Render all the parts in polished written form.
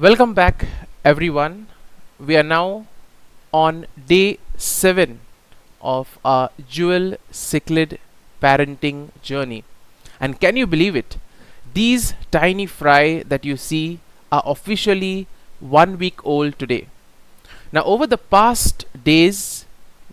Welcome back, everyone. We are now on day 7 of our Jewel Cichlid parenting journey. And can you believe it? These tiny fry that you see are officially 1 week old today. Now, over the past days,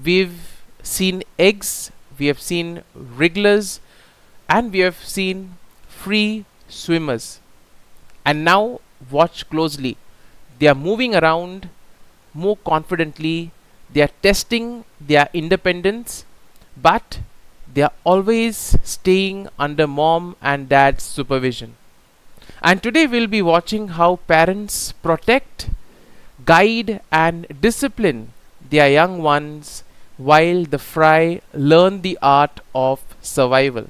we've seen eggs, we have seen wrigglers, and we have seen free swimmers. And now, watch closely. They are moving around more confidently, they are testing their independence, but they are always staying under mom and dad's supervision. And today we'll be watching how parents protect, guide, and discipline their young ones while the fry learn the art of survival.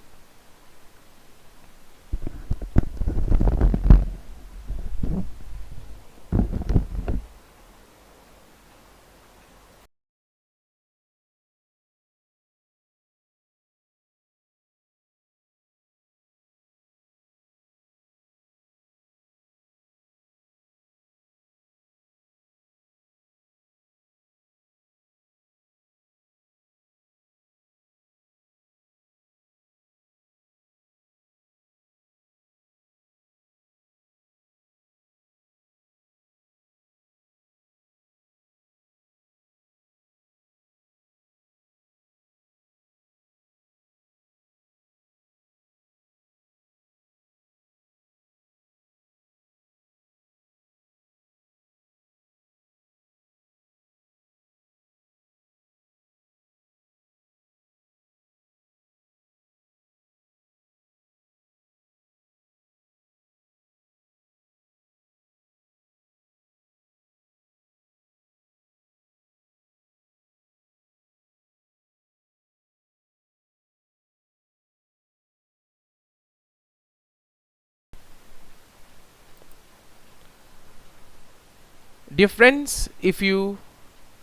Dear friends, if you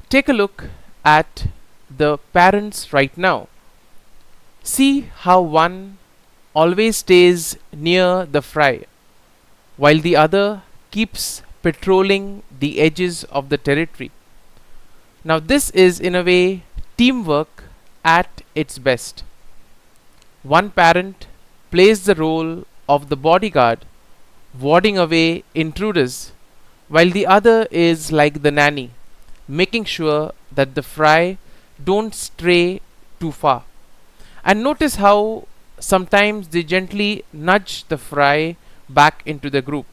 take a look at the parents right now, see how one always stays near the fry while the other keeps patrolling the edges of the territory. Now, this is in a way teamwork at its best. One parent plays the role of the bodyguard, warding away intruders, while the other is like the nanny, making sure that the fry don't stray too far. And notice how sometimes they gently nudge the fry back into the group.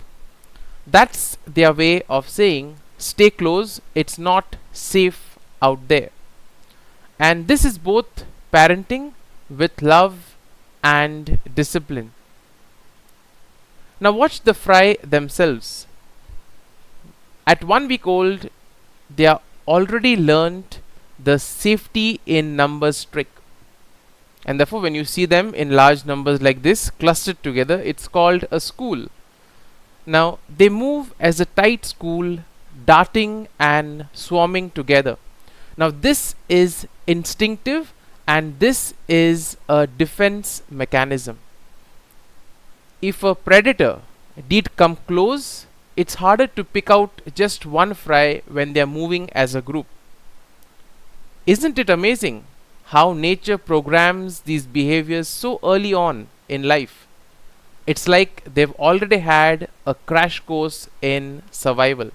That's their way of saying, stay close, it's not safe out there. And this is both parenting with love and discipline. Now, watch the fry themselves. At 1 week old, they are already learnt the safety in numbers trick. And therefore, when you see them in large numbers like this clustered together, it's called a school. Now, they move as a tight school, darting and swarming together. Now, this is instinctive and this is a defense mechanism. If a predator did come close, it's harder to pick out just one fry when they are moving as a group. Isn't it amazing how nature programs these behaviors so early on in life? It's like they've already had a crash course in survival.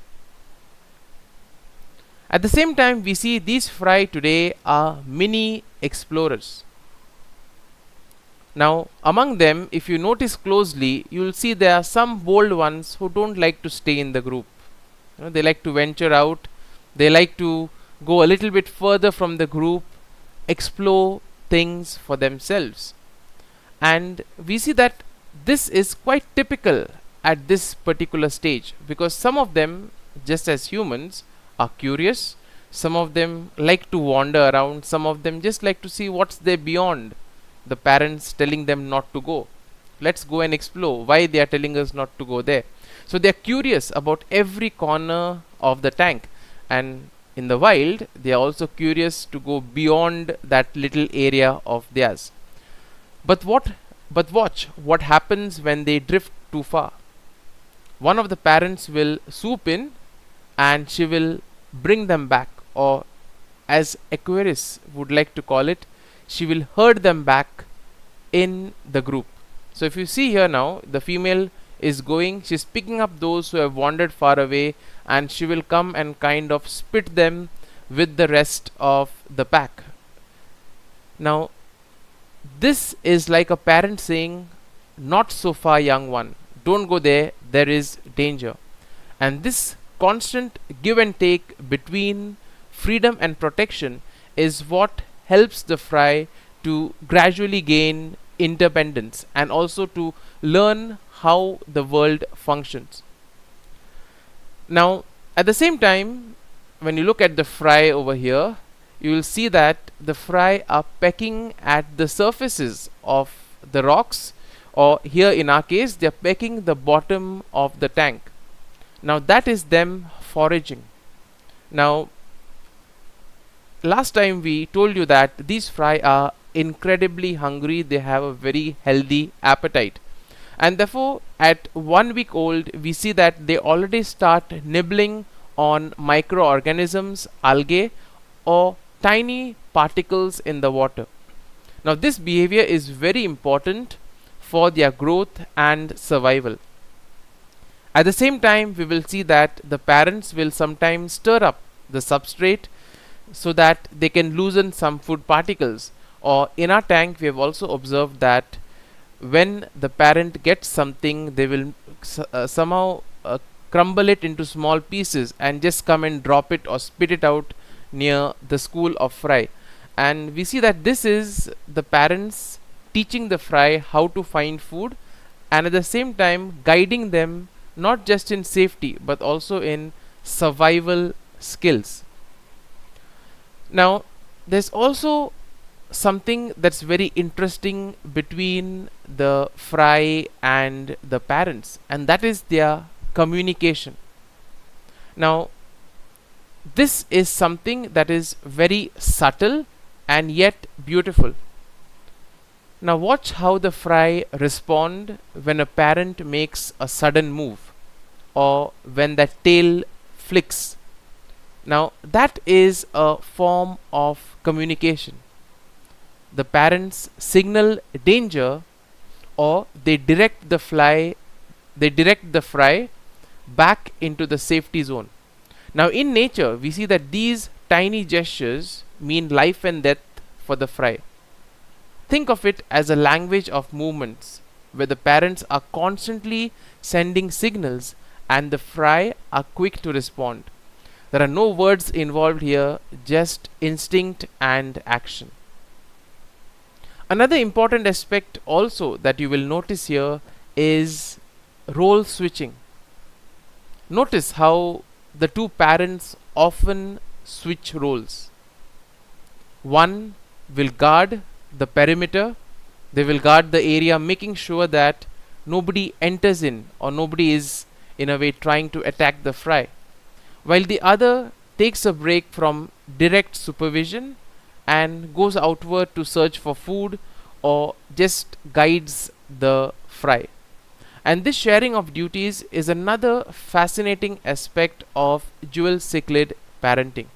At the same time, we see these fry today are mini explorers. Now, among them, if you notice closely, you will see there are some bold ones who don't like to stay in the group. They like to venture out, they like to go a little bit further from the group, explore things for themselves. And we see that this is quite typical at this particular stage, because some of them, just as humans, are curious. Some of them like to wander around, some of them just like to see what's there beyond the parents telling them not to go. Let's go and explore why they are telling us not to go there. So they are curious about every corner of the tank, and in the wild they are also curious to go beyond that little area of theirs. But watch what happens when they drift too far. One of the parents will swoop in and she will bring them back, or as aquarists would like to call it, she will herd them back in the group. So if you see here now, the female is going, she's picking up those who have wandered far away, and she will come and kind of spit them with the rest of the pack. Now, this is like a parent saying, not so far, young one, don't go there, there is danger. And this constant give and take between freedom and protection is what helps the fry to gradually gain independence and also to learn how the world functions. Now, at the same time, when you look at the fry over here, you will see that the fry are pecking at the surfaces of the rocks, or here in our case, they are pecking the bottom of the tank. Now, that is them foraging. Now, last time we told you that these fry are incredibly hungry, they have a very healthy appetite, and therefore at 1 week old we see that they already start nibbling on microorganisms, algae, or tiny particles in the water. Now this behavior is very important for their growth and survival. At the same time, we will see that the parents will sometimes stir up the substrate so that they can loosen some food particles. Or in our tank, we have also observed that when the parent gets something, they will somehow crumble it into small pieces and just come and drop it or spit it out near the school of fry. And we see that this is the parents teaching the fry how to find food, and at the same time guiding them not just in safety but also in survival skills. Now, there's also something that's very interesting between the fry and the parents, and that is their communication. Now, this is something that is very subtle and yet beautiful. Now watch how the fry respond when a parent makes a sudden move, or when that tail flicks. Now that is a form of communication. The parents signal danger, or they direct the fry back into the safety zone. Now in nature we see that these tiny gestures mean life and death for the fry. Think of it as a language of movements, where the parents are constantly sending signals and the fry are quick to respond. There are no words involved here, just instinct and action. Another important aspect also that you will notice here is role switching. Notice how the two parents often switch roles. One will guard the perimeter, they will guard the area, making sure that nobody enters in or nobody is in a way trying to attack the fry, while the other takes a break from direct supervision and goes outward to search for food or just guides the fry. And this sharing of duties is another fascinating aspect of Jewel Cichlid parenting.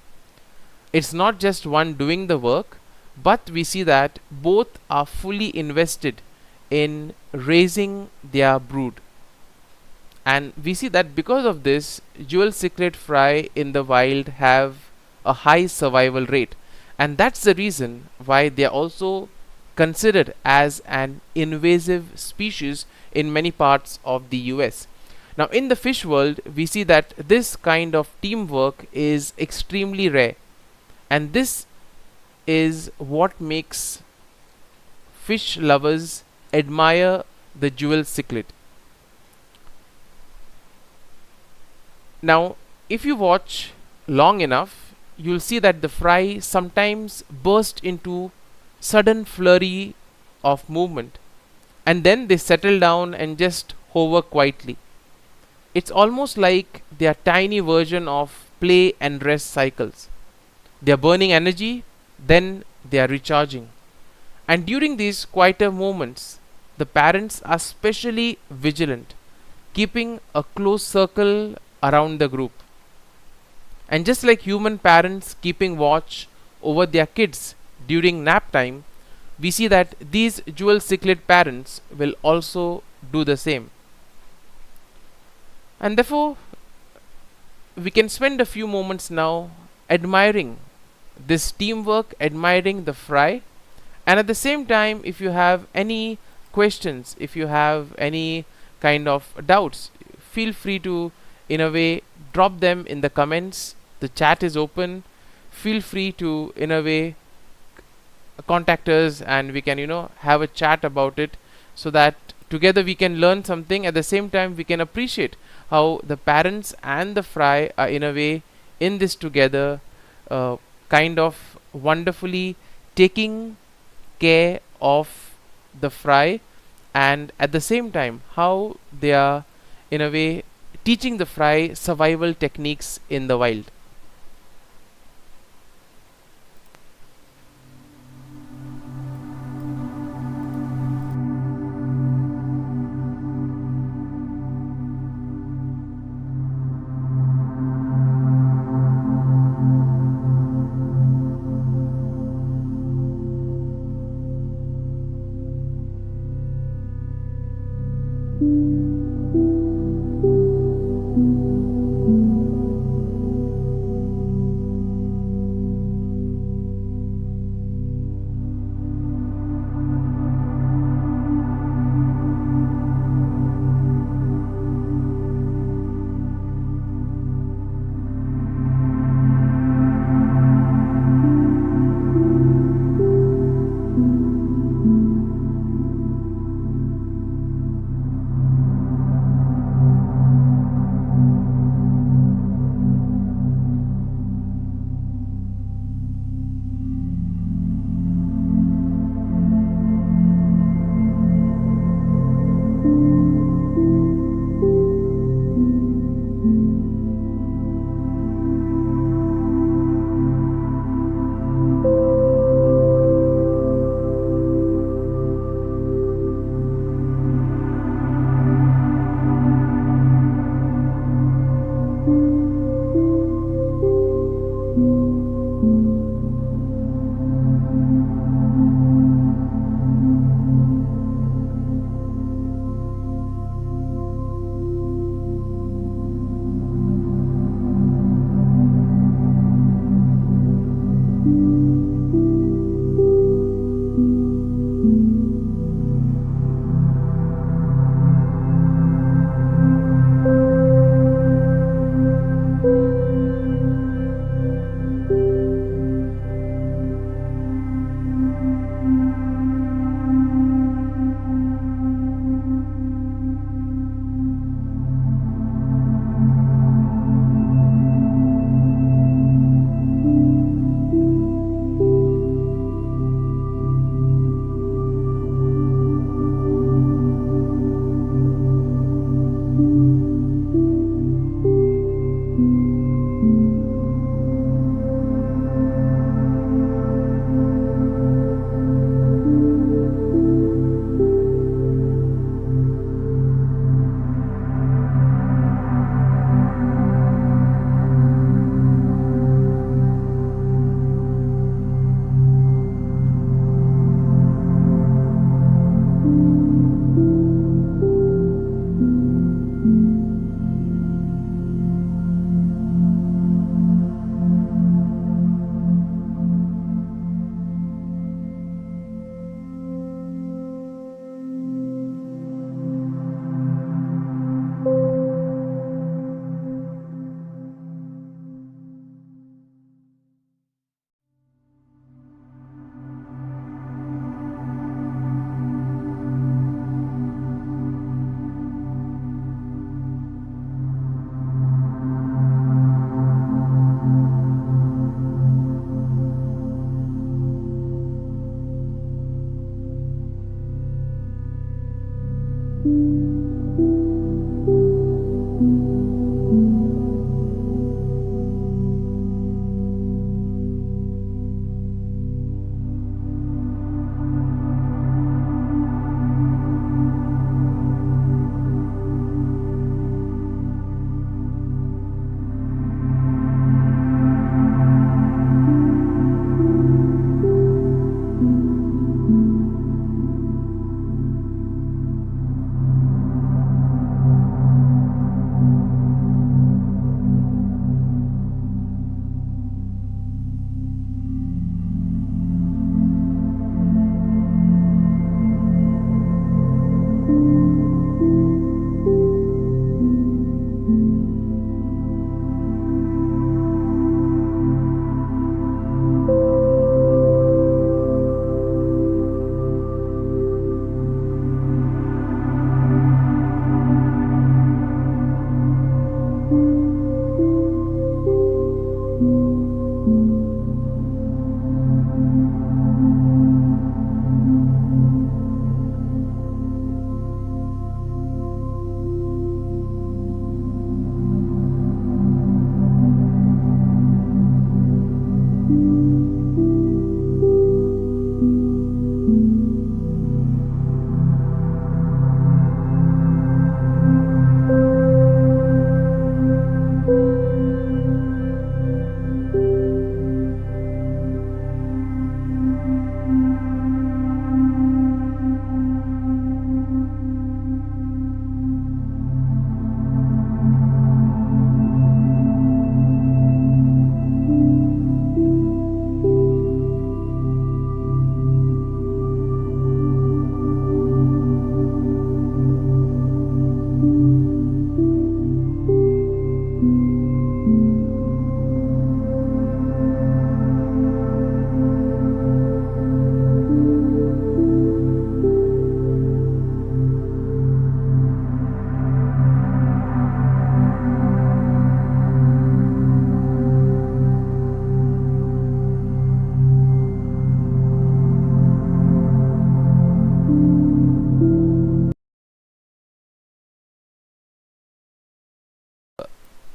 It's not just one doing the work, but we see that both are fully invested in raising their brood. And we see that because of this, Jewel Cichlid fry in the wild have a high survival rate, and that's the reason why they are also considered as an invasive species in many parts of the US. Now, in the fish world, we see that this kind of teamwork is extremely rare, and this is what makes fish lovers admire the Jewel Cichlid. Now, if you watch long enough, you'll see that the fry sometimes burst into sudden flurry of movement, and then they settle down and just hover quietly. It's almost like they are tiny version of play and rest cycles. They are burning energy, then they are recharging. And during these quieter moments, the parents are specially vigilant, keeping a close circle around the group. And just like human parents keeping watch over their kids during nap time, we see that these Jewel Cichlid parents will also do the same. And therefore, we can spend a few moments now admiring this teamwork, admiring the fry, and at the same time, if you have any questions, if you have any kind of doubts, feel free to, in a way, drop them in the comments. The chat is open. Feel free to, in a way, contact us, and we can, have a chat about it, so that together we can learn something. At the same time, we can appreciate how the parents and the fry are, in a way, in this together, kind of wonderfully taking care of the fry, and at the same time how they are, in a way, teaching the fry survival techniques in the wild.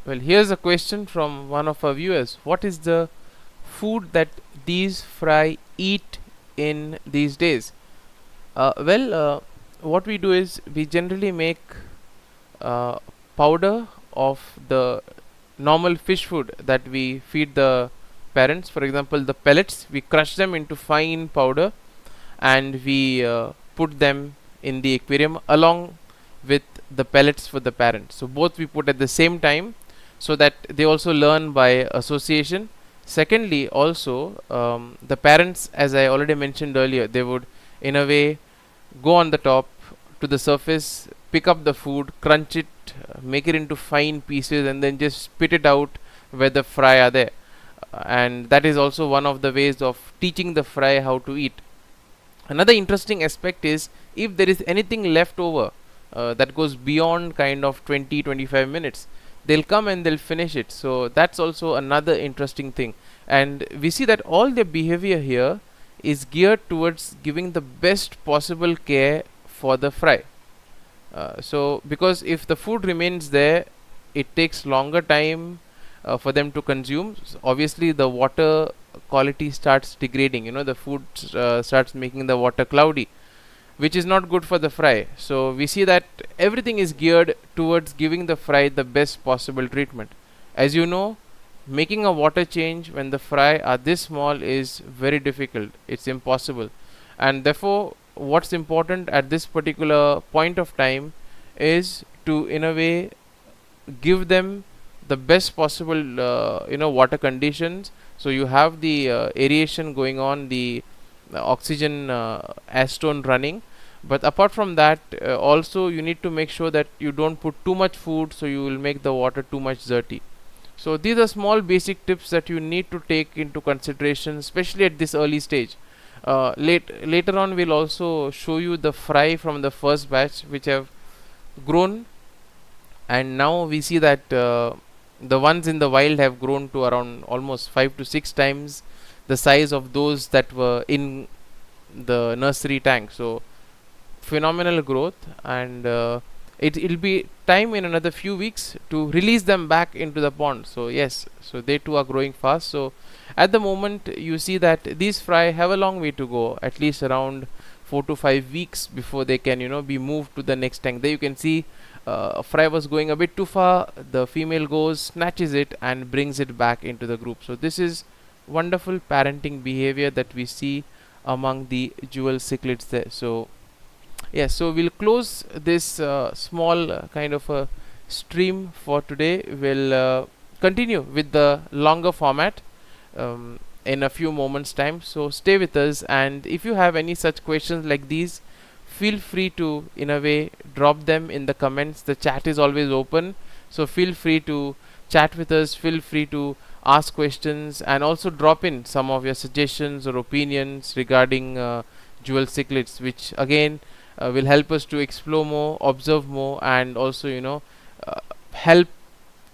Well, here's a question from one of our viewers. What is the food that these fry eat in these days? What we do is we generally make uh, powder of the normal fish food that we feed the parents. For example, the pellets, we crush them into fine powder and we put them in the aquarium along with the pellets for the parents. So both we put at the same time so that they also learn by association. Secondly, also the parents, as I already mentioned earlier, they would in a way go on the top to the surface, pick up the food, crunch it, make it into fine pieces, and then just spit it out where the fry are there. And that is also one of the ways of teaching the fry how to eat. Another interesting aspect is if there is anything left over that goes beyond kind of 20-25 minutes, they'll come and they'll finish it. So that's also another interesting thing. And we see that all their behavior here is geared towards giving the best possible care for the fry. So because if the food remains there, it takes longer time for them to consume. Obviously the water quality starts degrading, the food starts making the water cloudy, which is not good for the fry. So we see that everything is geared towards giving the fry the best possible treatment. As you know, making a water change when the fry are this small is very difficult. It's impossible. And therefore what's important at this particular point of time is to in a way give them the best possible water conditions. So you have the aeration going on, the oxygen acetone running, but apart from that also you need to make sure that you don't put too much food, so you will make the water too much dirty. So these are small basic tips that you need to take into consideration, especially at this early stage. Later on we'll also show you the fry from the first batch which have grown, and now we see that the ones in the wild have grown to around almost 5 to 6 times the size of those that were in the nursery tank. So phenomenal growth, and it'll be time in another few weeks to release them back into the pond. So yes, so they too are growing fast. So at the moment you see that these fry have a long way to go, at least around 4 to 5 weeks before they can be moved to the next tank. There you can see a fry was going a bit too far, the female goes, snatches it and brings it back into the group. So this is wonderful parenting behavior that we see among the jewel cichlids there. So yes, so we'll close this small kind of a stream for today. We'll continue with the longer format in a few moments time. So stay with us, and if you have any such questions like these, feel free to in a way drop them in the comments. The chat is always open, so feel free to chat with us, feel free to ask questions, and also drop in some of your suggestions or opinions regarding jewel cichlids, which again will help us to explore more, observe more, and also help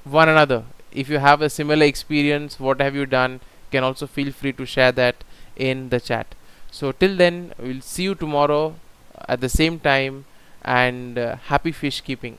one another. If you have a similar experience, what have you done, you can also feel free to share that in the chat. So till then, we'll see you tomorrow at the same time, and happy fish keeping.